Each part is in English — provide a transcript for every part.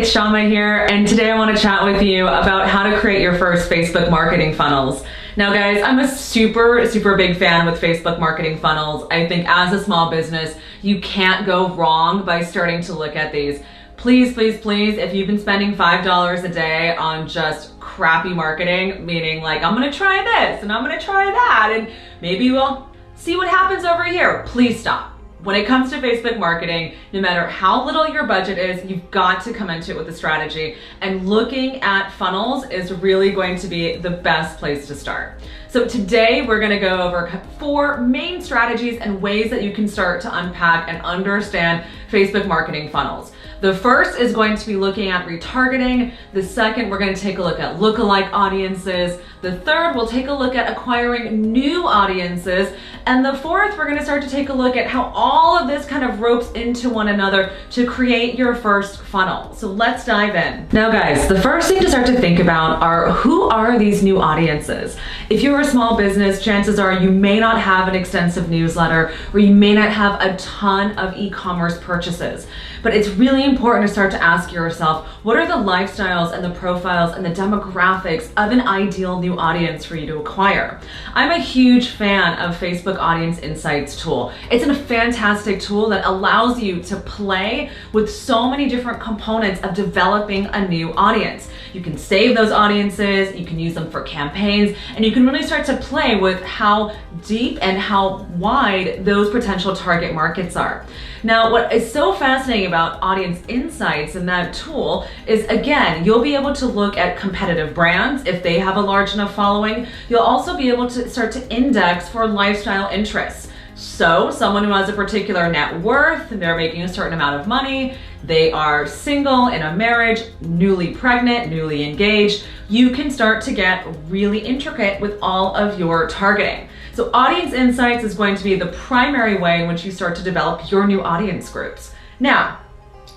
it's Shama here, and today I want to chat with you about how to create your first Facebook marketing funnels. Now guys, I'm a super big fan with Facebook marketing funnels. I think as a small business, you can't go wrong by starting to look at these. Please, if you've been spending $5 a day on just crappy marketing, meaning like, I'm gonna try this and I'm gonna try that, and maybe we'll see what happens over here, please stop. When it comes to Facebook marketing, no matter how little your budget is, you've got to come into it with a strategy, and looking at funnels is really going to be the best place to start. So today we're gonna go over 4 main strategies and ways that you can start to unpack and understand Facebook marketing funnels. The first is going to be looking at retargeting. The second, we're going to take a look at lookalike audiences. The third, we'll take a look at acquiring new audiences. And the fourth, we're going to start to take a look at how all of this kind of ropes into one another to create your first funnel. So let's dive in. Now guys, the first thing to start to think about are, who are these new audiences? If you're a small business, chances are you may not have an extensive newsletter, or you may not have a ton of e-commerce purchases. But it's really important to start to ask yourself, what are the lifestyles and the profiles and the demographics of an ideal new audience for you to acquire? I'm a huge fan of Facebook Audience Insights tool. It's a fantastic tool that allows you to play with so many different components of developing a new audience. You can save those audiences, you can use them for campaigns, and you can really start to play with how deep and how wide those potential target markets are. Now, what is so fascinating about Audience Insights and that tool is, again, you'll be able to look at competitive brands if they have a large enough following. You'll also be able to start to index for lifestyle interests. So someone who has a particular net worth, they're making a certain amount of money, they are single, in a marriage, newly pregnant, newly engaged, you can start to get really intricate with all of your targeting. So Audience Insights is going to be the primary way in which you start to develop your new audience groups. Now,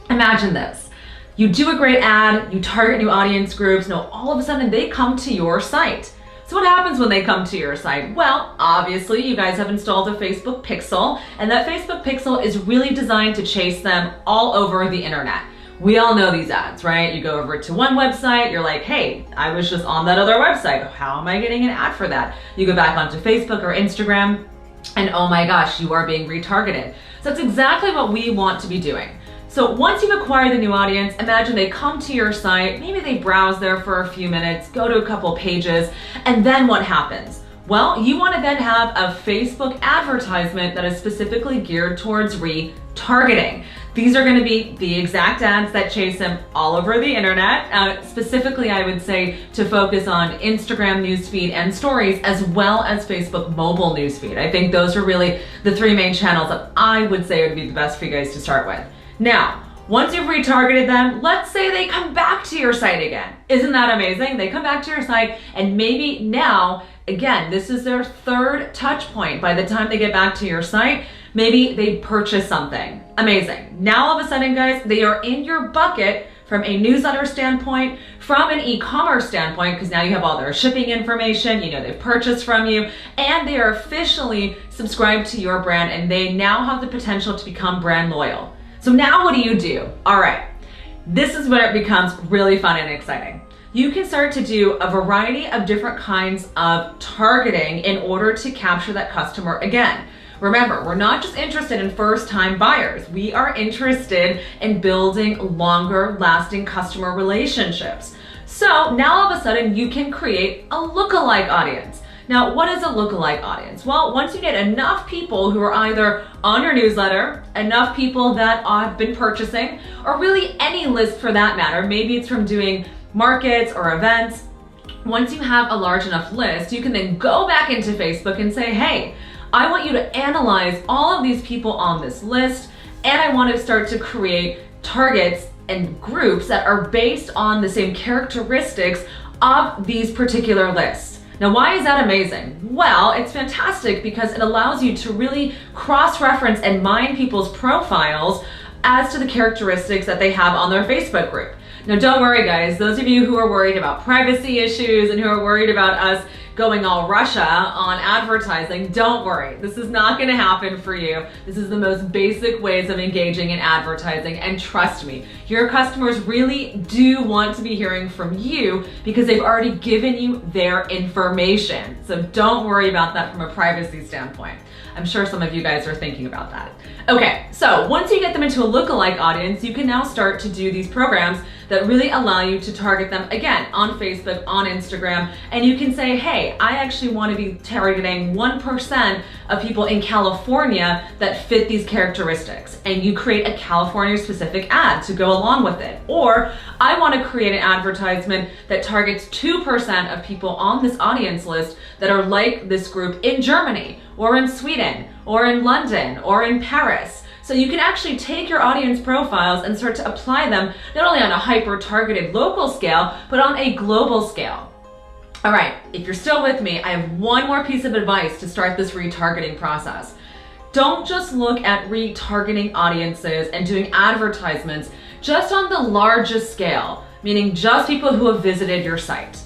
imagine this. You do a great ad, you target new audience groups, now all of a sudden they come to your site. So what happens when they come to your site? Well, obviously you guys have installed a Facebook pixel, and that Facebook pixel is really designed to chase them all over the internet. We all know these ads, right? You go over to one website, you're like, hey, I was just on that other website. How am I getting an ad for that? You go back onto Facebook or Instagram, and oh my gosh, you are being retargeted. So that's exactly what we want to be doing. So once you've acquired the new audience, imagine they come to your site, maybe they browse there for a few minutes, go to a couple pages, and then what happens? Well, you want to then have a Facebook advertisement that is specifically geared towards retargeting. These are going to be the exact ads that chase them all over the internet. Specifically, I would say to focus on Instagram newsfeed and stories, as well as Facebook mobile newsfeed. I think those are really the 3 main channels that I would say would be the best for you guys to start with. Now, once you've retargeted them, let's say they come back to your site again. Isn't that amazing? They come back to your site, and maybe now, again, this is their 3rd touch point. By the time they get back to your site, maybe they purchase something. Amazing. Now all of a sudden, guys, they are in your bucket from a newsletter standpoint, from an e-commerce standpoint, because now you have all their shipping information, you know they've purchased from you, and they are officially subscribed to your brand, and they now have the potential to become brand loyal. So now what do you do? All right, this is where it becomes really fun and exciting. You can start to do a variety of different kinds of targeting in order to capture that customer again. Remember, we're not just interested in first-time buyers. We are interested in building longer lasting customer relationships. So now all of a sudden you can create a lookalike audience. Now, what is a lookalike audience? Well, once you get enough people who are either on your newsletter, enough people that have been purchasing, or really any list for that matter, maybe it's from doing markets or events. Once you have a large enough list, you can then go back into Facebook and say, hey, I want you to analyze all of these people on this list, and I want to start to create targets and groups that are based on the same characteristics of these particular lists. Now, why is that amazing? Well, it's fantastic because it allows you to really cross-reference and mine people's profiles as to the characteristics that they have on their Facebook group. Now, don't worry, guys. Those of you who are worried about privacy issues and who are worried about us going all Russia on advertising, don't worry. This is not gonna happen for you. This is the most basic ways of engaging in advertising, and trust me, your customers really do want to be hearing from you because they've already given you their information. So don't worry about that from a privacy standpoint. I'm sure some of you guys are thinking about that. Okay, so once you get them into a lookalike audience, you can now start to do these programs that really allow you to target them, again, on Facebook, on Instagram, and you can say, hey, I actually want to be targeting 1% of people in California that fit these characteristics, and you create a California-specific ad to go along with it. Or, I want to create an advertisement that targets 2% of people on this audience list that are like this group in Germany, or in Sweden, or in London, or in Paris. So you can actually take your audience profiles and start to apply them not only on a hyper-targeted local scale, but on a global scale. All right, if you're still with me, I have one more piece of advice to start this retargeting process. Don't just look at retargeting audiences and doing advertisements just on the largest scale, meaning just people who have visited your site.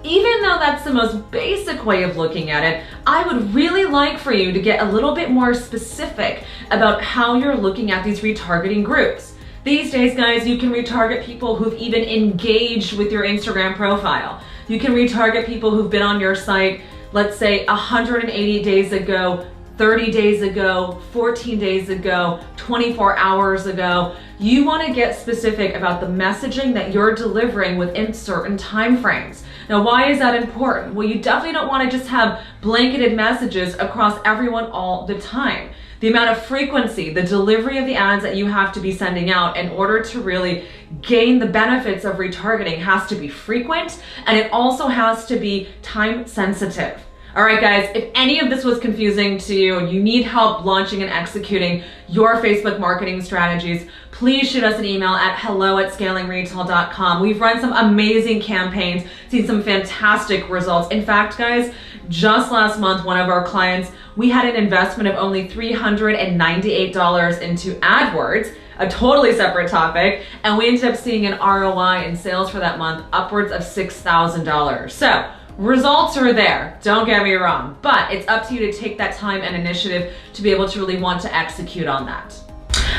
Even though that's the most basic way of looking at it, I would really like for you to get a little bit more specific about how you're looking at these retargeting groups. These days, guys, you can retarget people who've even engaged with your Instagram profile. You can retarget people who've been on your site, let's say 180 days ago, 30 days ago, 14 days ago, 24 hours ago. You want to get specific about the messaging that you're delivering within certain time frames. Now, why is that important? Well, you definitely don't want to just have blanketed messages across everyone all the time. The amount of frequency, the delivery of the ads that you have to be sending out in order to really gain the benefits of retargeting has to be frequent, and it also has to be time sensitive. All right, guys, if any of this was confusing to you and you need help launching and executing your Facebook marketing strategies, please shoot us an email at hello@scalingretail.com. We've run some amazing campaigns, seen some fantastic results. In fact, guys, just last month, one of our clients, we had an investment of only $398 into AdWords, a totally separate topic, and we ended up seeing an ROI in sales for that month upwards of $6,000. So, results are there, don't get me wrong, but it's up to you to take that time and initiative to be able to really want to execute on that.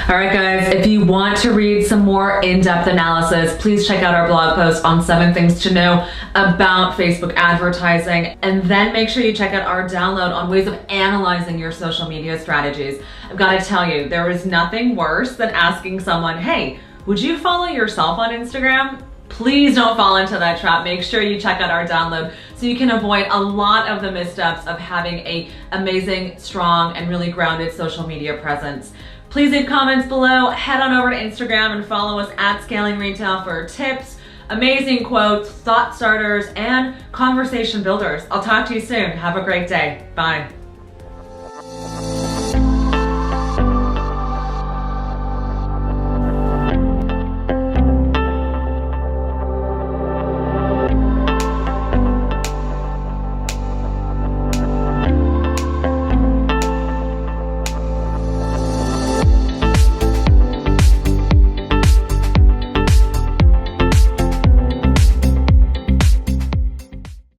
All right, guys, if you want to read some more in-depth analysis, please check out our blog post on 7 things to know about Facebook advertising, and then make sure you check out our download on ways of analyzing your social media strategies. I've got to tell you, there is nothing worse than asking someone, hey, would you follow yourself on Instagram? Please don't fall into that trap. Make sure you check out our download so you can avoid a lot of the missteps of having an amazing, strong, and really grounded social media presence. Please leave comments below. Head on over to Instagram and follow us at Scaling Retail for tips, amazing quotes, thought starters, and conversation builders. I'll talk to you soon. Have a great day. Bye.